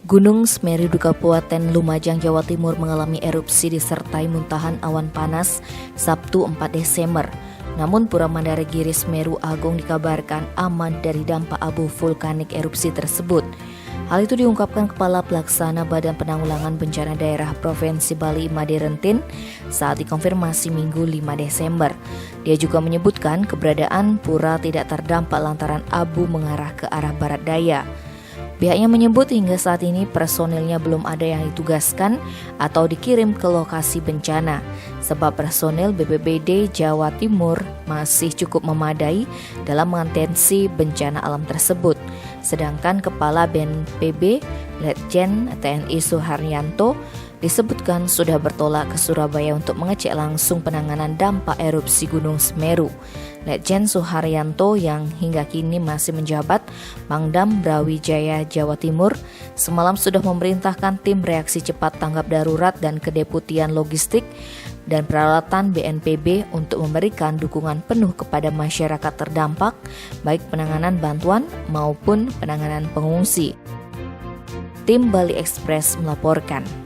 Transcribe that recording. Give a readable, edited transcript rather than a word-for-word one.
Gunung Semeru di Kabupaten Lumajang, Jawa Timur mengalami erupsi disertai muntahan awan panas Sabtu 4 Desember. Namun Pura Mandaragiri Semeru Agung dikabarkan aman dari dampak abu vulkanik erupsi tersebut. Hal itu diungkapkan Kepala Pelaksana Badan Penanggulangan Bencana Daerah Provinsi Bali Imade Rentin saat dikonfirmasi Minggu 5 Desember. Dia juga menyebutkan keberadaan pura tidak terdampak lantaran abu mengarah ke arah barat daya. Pihaknya menyebut hingga saat ini personilnya belum ada yang ditugaskan atau dikirim ke lokasi bencana, sebab personil BPBD Jawa Timur masih cukup memadai dalam mengatensi bencana alam tersebut. Sedangkan Kepala BNPB Letjen TNI Suharyanto disebutkan sudah bertolak ke Surabaya untuk mengecek langsung penanganan dampak erupsi Gunung Semeru. Letjen Suharyanto yang hingga kini masih menjabat Pangdam Brawijaya Jawa Timur semalam sudah memerintahkan tim reaksi cepat tanggap darurat dan kedeputian logistik dan peralatan BNPB untuk memberikan dukungan penuh kepada masyarakat terdampak, baik penanganan bantuan maupun penanganan pengungsi. Tim Bali Express melaporkan.